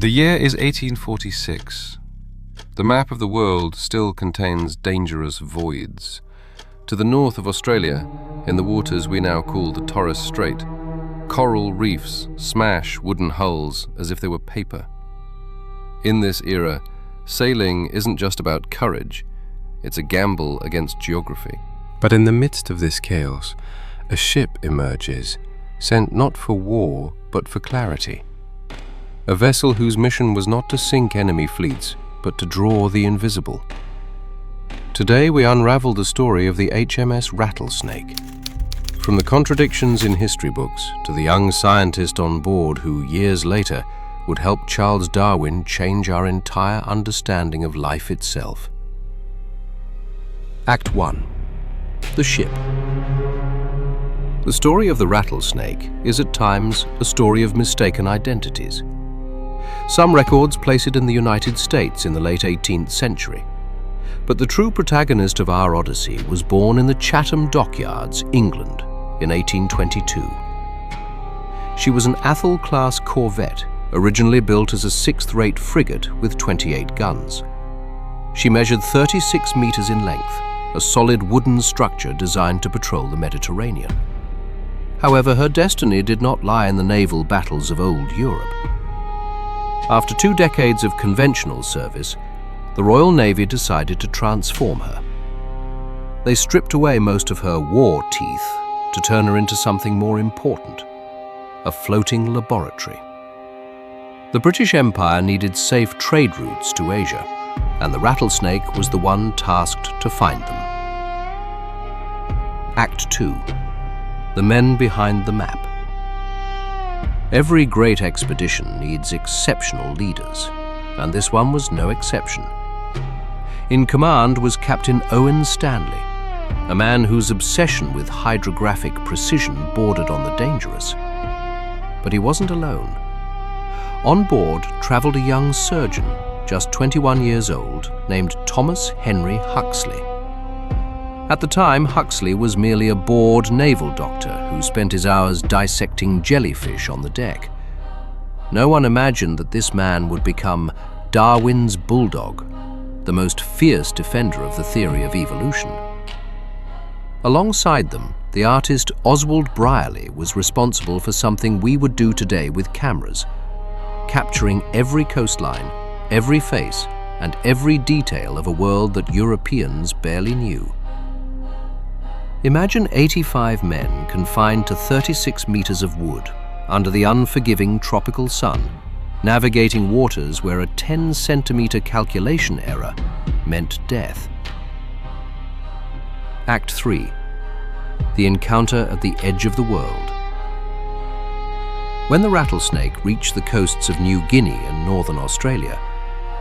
The year is 1846. The map of the world still contains dangerous voids. To the north of Australia, in the waters we now call the Torres Strait, coral reefs smash wooden hulls as if they were paper. In this era, sailing isn't just about courage, it's a gamble against geography. But in the midst of this chaos, a ship emerges, sent not for war, but for clarity. A vessel whose mission was not to sink enemy fleets, but to draw the invisible. Today we unravel the story of the HMS Rattlesnake. From the contradictions in history books to the young scientist on board who, years later, would help Charles Darwin change our entire understanding of life itself. Act 1. The ship. The story of the Rattlesnake is at times a story of mistaken identities. Some records place it in the United States in the late 18th century. But the true protagonist of our Odyssey was born in the Chatham Dockyards, England, in 1822. She was an Athol-class corvette, originally built as a sixth-rate frigate with 28 guns. She measured 36 meters in length, a solid wooden structure designed to patrol the Mediterranean. However, her destiny did not lie in the naval battles of old Europe. After 2 decades of conventional service, the Royal Navy decided to transform her. They stripped away most of her war teeth to turn her into something more important, a floating laboratory. The British Empire needed safe trade routes to Asia, and the Rattlesnake was the one tasked to find them. Act 2. The men behind the map. Every great expedition needs exceptional leaders, and this one was no exception. In command was Captain Owen Stanley, a man whose obsession with hydrographic precision bordered on the dangerous. But he wasn't alone. On board traveled a young surgeon, just 21 years old, named Thomas Henry Huxley. At the time, Huxley was merely a bored naval doctor who spent his hours dissecting jellyfish on the deck. No one imagined that this man would become Darwin's bulldog, the most fierce defender of the theory of evolution. Alongside them, the artist Oswald Brierly was responsible for something we would do today with cameras, capturing every coastline, every face, and every detail of a world that Europeans barely knew. Imagine 85 men confined to 36 meters of wood under the unforgiving tropical sun, navigating waters where a 10-centimeter calculation error meant death. Act 3. The encounter at the edge of the world. When the Rattlesnake reached the coasts of New Guinea and northern Australia,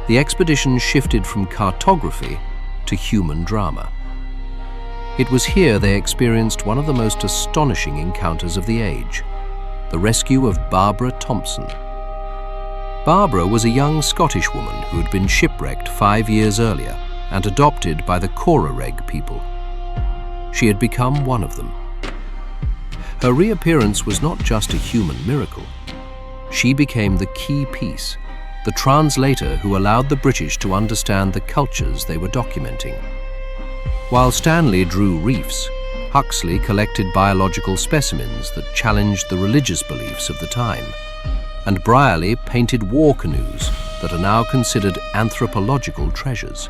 the expedition shifted from cartography to human drama. It was here they experienced one of the most astonishing encounters of the age, the rescue of Barbara Thompson. Barbara was a young Scottish woman who had been shipwrecked 5 years earlier and adopted by the Kororeg people. She had become one of them. Her reappearance was not just a human miracle. She became the key piece, the translator who allowed the British to understand the cultures they were documenting. While Stanley drew reefs, Huxley collected biological specimens that challenged the religious beliefs of the time, and Brierly painted war canoes that are now considered anthropological treasures.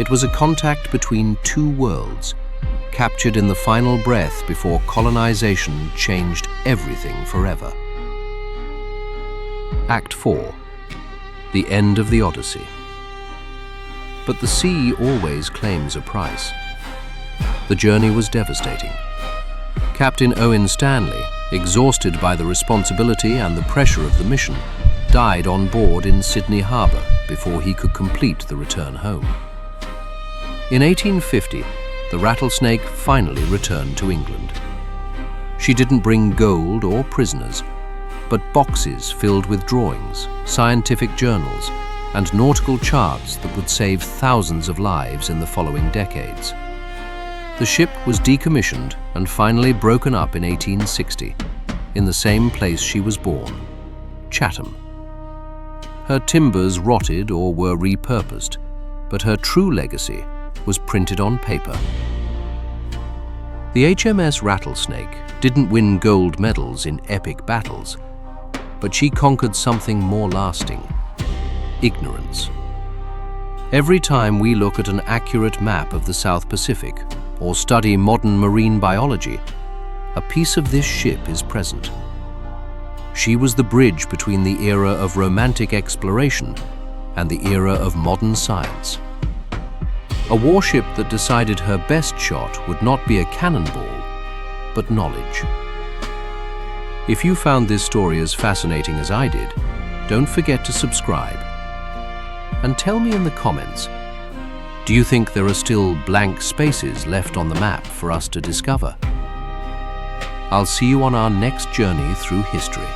It was a contact between two worlds, captured in the final breath before colonization changed everything forever. Act 4. The end of the Odyssey. But the sea always claims a price. The journey was devastating. Captain Owen Stanley, exhausted by the responsibility and the pressure of the mission, died on board in Sydney Harbour before he could complete the return home. In 1850, the Rattlesnake finally returned to England. She didn't bring gold or prisoners, but boxes filled with drawings, scientific journals, and nautical charts that would save thousands of lives in the following decades. The ship was decommissioned and finally broken up in 1860, in the same place she was born, Chatham. Her timbers rotted or were repurposed, but her true legacy was printed on paper. The HMS Rattlesnake didn't win gold medals in epic battles, but she conquered something more lasting: ignorance. Every time we look at an accurate map of the South Pacific or study modern marine biology, a piece of this ship is present. She was the bridge between the era of romantic exploration and the era of modern science. A warship that decided her best shot would not be a cannonball, but knowledge. If you found this story as fascinating as I did, don't forget to subscribe. And tell me in the comments, do you think there are still blank spaces left on the map for us to discover? I'll see you on our next journey through history.